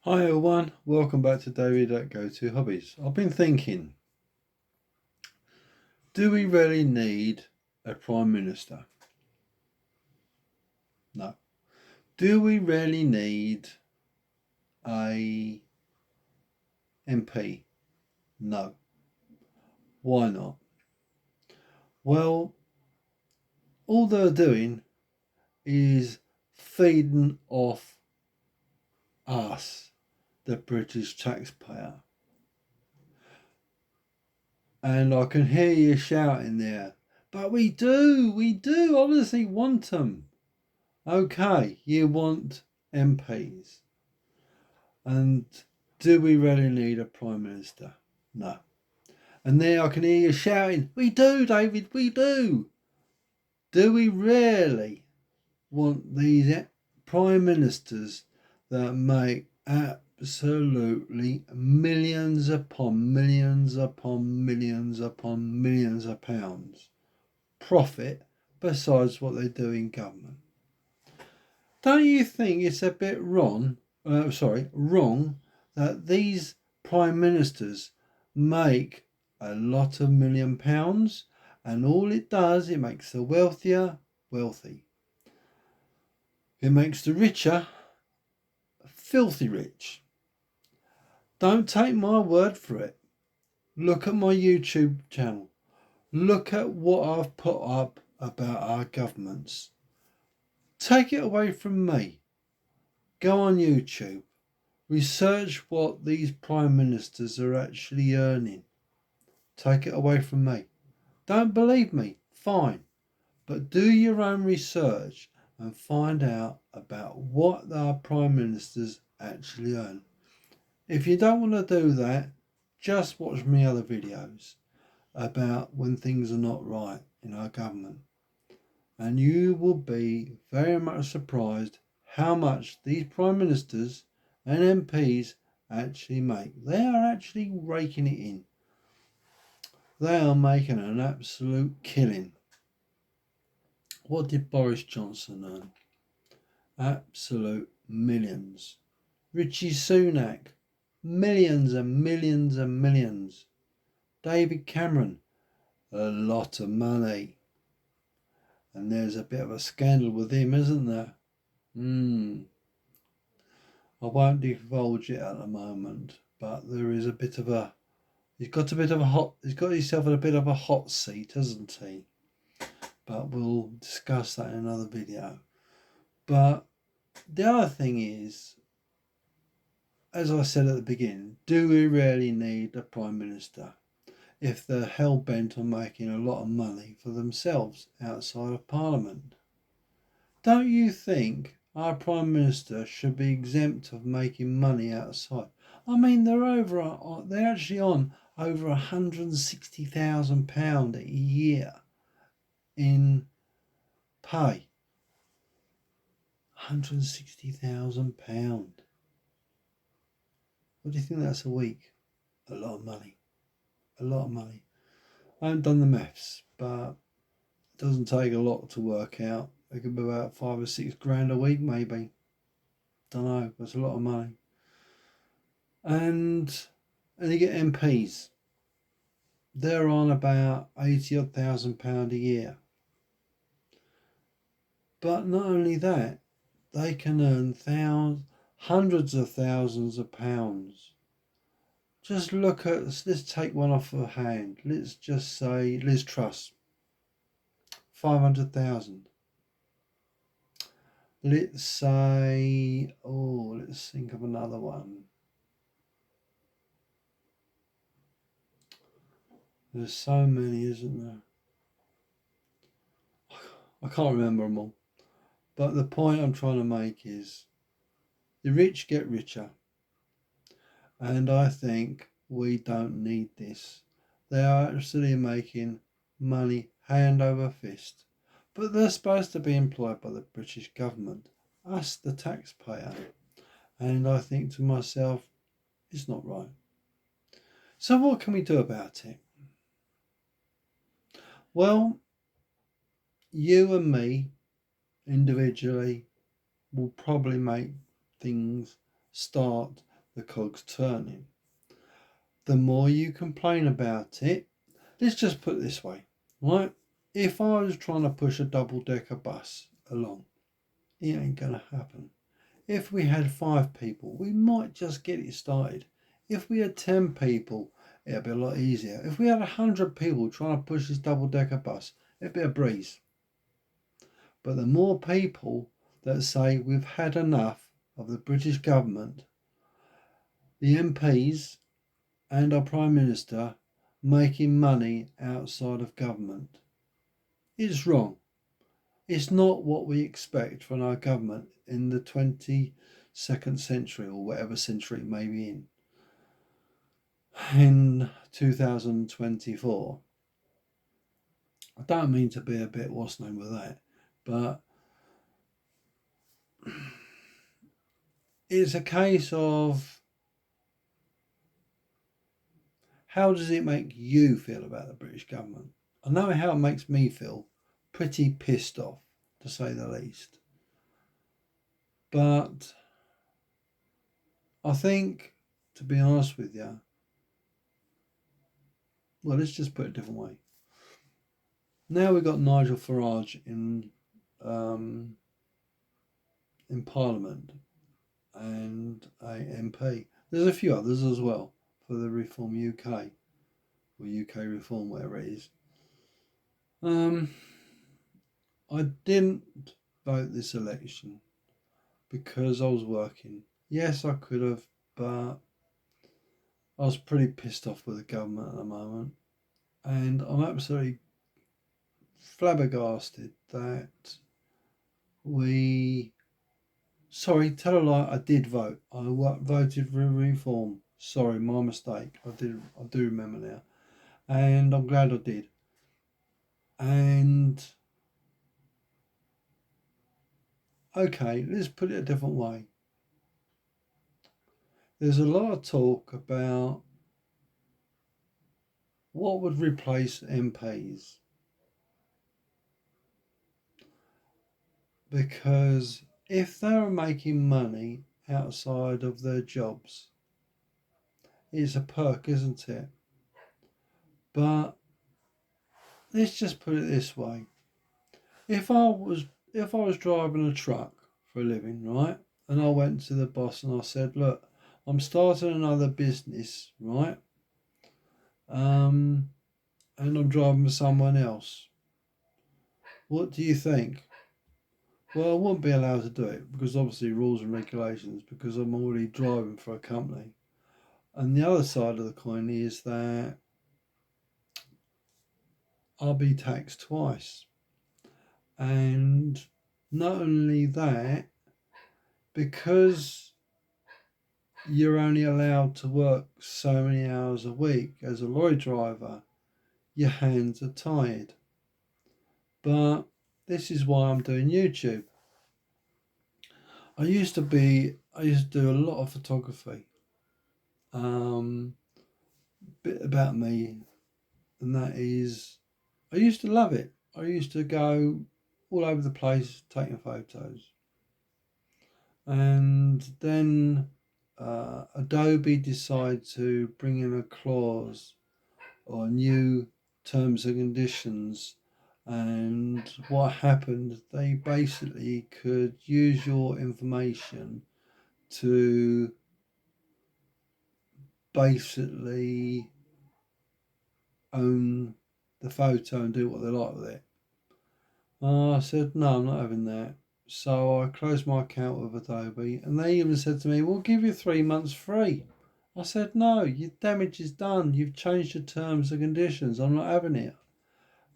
Hi everyone, welcome back to David at Go To Hobbies. I've been thinking, do we really need a Prime Minister? No. Do we really need a MP? No. Why not? Well, all they're doing is feeding off us, the British taxpayer. And I can hear you shouting there, but we do honestly want them. Okay, you want MPs. And do we really need a Prime Minister? No. And there I can hear you shouting, we do, David, we do. Do we really want these Prime Ministers that make absolutely millions upon millions upon millions upon millions of pounds profit besides what they do in government? Don't you think it's a bit wrong that these prime ministers make a lot of £1 million, and all it does, it makes the wealthier wealthy. It makes the richer filthy rich. Don't take my word for it. Look at my YouTube channel. Look at what I've put up about our governments. Take it away from me. Go on YouTube. Research what these prime ministers are actually earning. Take it away from me. Don't believe me? Fine. But do your own research and find out about what our prime ministers actually earn. If you don't want to do that, just watch my other videos about when things are not right in our government. And you will be very much surprised how much these prime ministers and MPs actually make. They are actually raking it in. They are making an absolute killing. What did Boris Johnson earn? Absolute millions. Richie Sunak, millions and millions and millions. David Cameron, a lot of money. And there's a bit of a scandal with him, isn't there? I won't divulge it at the moment, but there is a bit of a. He's got himself in a bit of a hot seat, hasn't he? But we'll discuss that in another video. But the other thing is, as I said at the beginning, do we really need a Prime Minister if they're hell bent on making a lot of money for themselves outside of Parliament? Don't you think our Prime Minister should be exempt of making money outside? I mean, they're actually on over £160,000 a year in pay. £160,000. What do you think that's a week? A lot of money. A lot of money. I haven't done the maths, but it doesn't take a lot to work out. It could be about 5 or 6 grand a week, maybe. Don't know. That's a lot of money. And you get MPs. They're on about £80,000 a year. But not only that, they can earn hundreds of thousands of pounds. Just let's take one off the hand. Let's just say Liz Truss, 500,000. Let's say, let's think of another one. There's so many, isn't there? I can't remember them all. But the point I'm trying to make is the rich get richer. And I think we don't need this. They are actually making money hand over fist. But they're supposed to be employed by the British government, us the taxpayer. And I think to myself, it's not right. So what can we do about it? Well, you and me individually will probably make things start the cogs turning. The more you complain about it, let's just put it this way, right? If I was trying to push a double-decker bus along, it ain't going to happen. If we had 5 people, we might just get it started. If we had 10 people, it'd be a lot easier. If we had 100 people trying to push this double-decker bus, it'd be a breeze. But the more people that say we've had enough of the British government, the MPs and our Prime Minister making money outside of government, it's wrong. It's not what we expect from our government in the 22nd century or whatever century it may be in 2024. I don't mean to be a bit what's name with that, but it's a case of how does it make you feel about the British government? I know how it makes me feel, pretty pissed off, to say the least. But I think, to be honest with you, well, let's just put it a different way. Now we've got Nigel Farage in Parliament and a MP. There's a few others as well for the Reform UK or UK Reform, whatever it is. I didn't vote this election because I was working. Yes, I could have, but I was pretty pissed off with the government at the moment, and I'm absolutely flabbergasted that Sorry, tell a lie, I did vote. I voted for reform. Sorry, my mistake. I do remember now. And I'm glad I did. And okay, let's put it a different way. There's a lot of talk about what would replace MPs. Because if they're making money outside of their jobs, it's a perk, isn't it? But let's just put it this way. If I was driving a truck for a living, right, and I went to the boss and I said, look, I'm starting another business, right? And I'm driving for someone else. What do you think? Well, I wouldn't be allowed to do it because obviously rules and regulations, because I'm already driving for a company. And the other side of the coin is that I'll be taxed twice. And not only that, because you're only allowed to work so many hours a week as a lorry driver, your hands are tied. But this is why I'm doing YouTube. I used to do a lot of photography. Bit about me, and that is, I used to love it. I used to go all over the place taking photos. And then Adobe decided to bring in a clause or new terms and conditions, and what happened, they basically could use your information to basically own the photo and do what they like with it. I said, no, I'm not having that. So I closed my account with Adobe, and they even said to me, we'll give you 3 months free. I said, no, your damage is done. You've changed your terms and conditions. I'm not having it.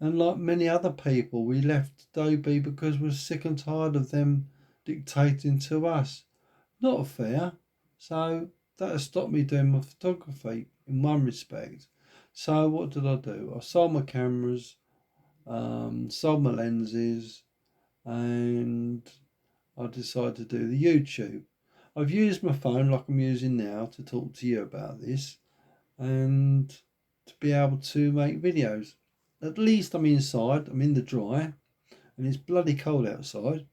And like many other people, we left Adobe because we're sick and tired of them dictating to us. Not fair. So that has stopped me doing my photography in one respect. So what did I do? I sold my cameras, sold my lenses, and I decided to do the YouTube. I've used my phone like I'm using now to talk to you about this and to be able to make videos. At least I'm inside, I'm in the dry, and it's bloody cold outside.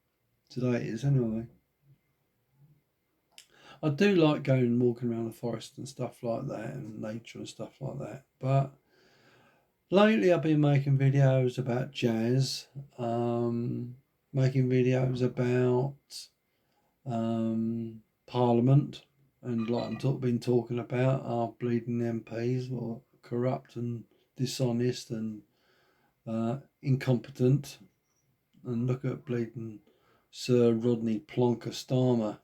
Today it is anyway. I do like going and walking around the forest and stuff like that, and nature and stuff like that. But lately I've been making videos about jazz, making videos about Parliament, and like been talking about our bleeding MPs were corrupt and dishonest and incompetent. And look at bleeding Sir Rodney Plonker Starmer.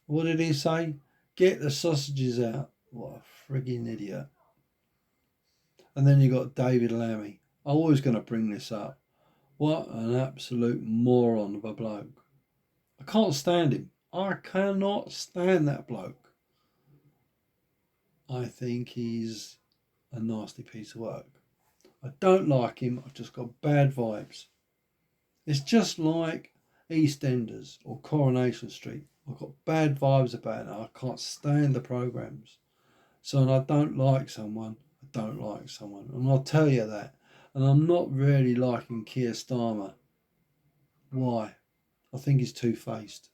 What did he say? Get the sausages out. What a frigging idiot. And then you got David Lammy. I'm always going to bring this up. What an absolute moron of a bloke. I can't stand him. I cannot stand that bloke. I think he's a nasty piece of work. I don't like him. I've just got bad vibes. It's just like EastEnders or Coronation Street. I've got bad vibes about it. I can't stand the programmes. So when I don't like someone, I don't like someone. And I'll tell you that. And I'm not really liking Keir Starmer. Why? I think he's two-faced.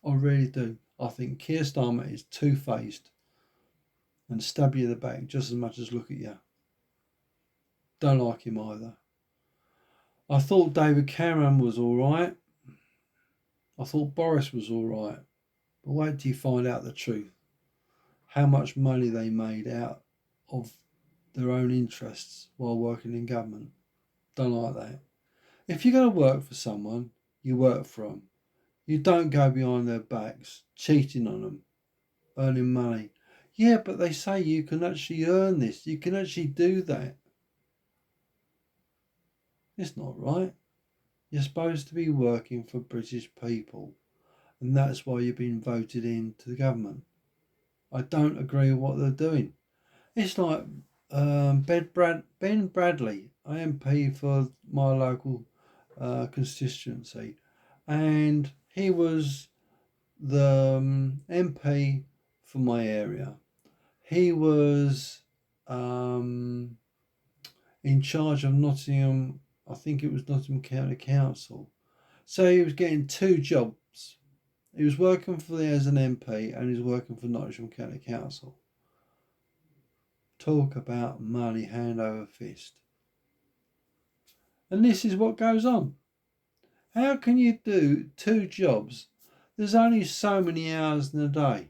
I really do. I think Keir Starmer is two-faced and stab you in the back just as much as look at you. Don't like him either. I thought David Cameron was alright. I thought Boris was alright. But wait till you find out the truth. How much money they made out of their own interests while working in government. Don't like that. If you're going to work for someone, you work for them. You don't go behind their backs, cheating on them, earning money. Yeah, but they say you can actually earn this. You can actually do that. It's not right. You're supposed to be working for British people. And that's why you've been voted into the government. I don't agree with what they're doing. It's like Ben Bradley, MP for my local constituency, and he was the MP for my area. He was in charge of Nottingham, I think it was Nottingham County Council. So he was getting two jobs. He was working for there as an MP and he was working for Nottingham County Council. Talk about money hand over fist. And this is what goes on. How can you do two jobs? There's only so many hours in a day.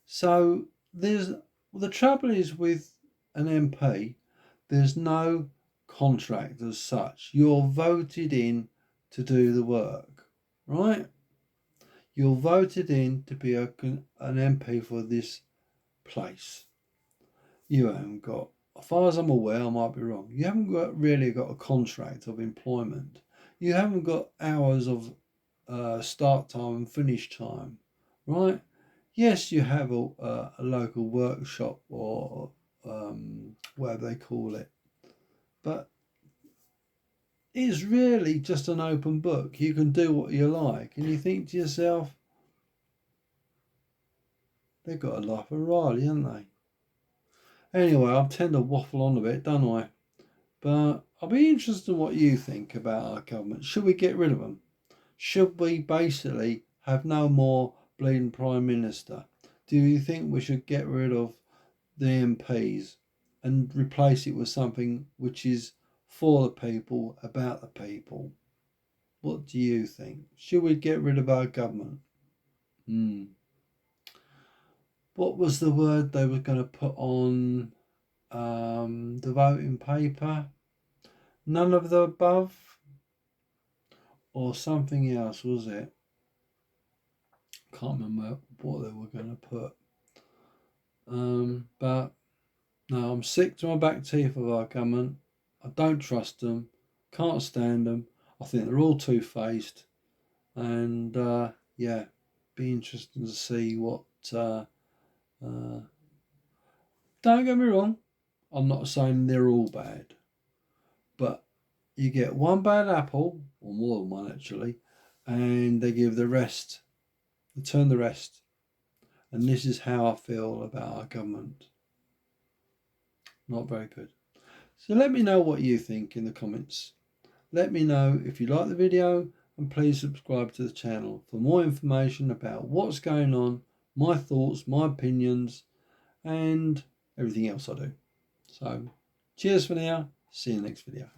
So the trouble is with an MP, there's no contract as such. You're voted in to do the work, right? You're voted in to be an MP for this place. You haven't got, as far as I'm aware, I might be wrong, you haven't really got a contract of employment. You haven't got hours of start time and finish time, right? Yes, you have a local workshop or whatever they call it, but it's really just an open book. You can do what you like, and you think to yourself, they've got a life of Riley, haven't they? Anyway, I tend to waffle on a bit, don't I? But I'll be interested in what you think about our government. Should we get rid of them? Should we basically have no more bleeding Prime Minister? Do you think we should get rid of the MPs and replace it with something which is for the people, about the people? What do you think? Should we get rid of our government? What was the word they were going to put on the voting paper? None of the above? Or something else, was it? Can't remember what they were going to put. But no, I'm sick to my back teeth of our government. I don't trust them. Can't stand them. I think they're all two-faced. And yeah, be interesting to see what. Don't get me wrong. I'm not saying they're all bad, but you get one bad apple, or more than one actually, and they give the rest. They turn the rest. And this is how I feel about our government. Not very good. So let me know what you think in the comments. Let me know if you like the video, and please subscribe to the channel for more information about what's going on my thoughts, my opinions, and everything else I do. So cheers for now. See you in the next video.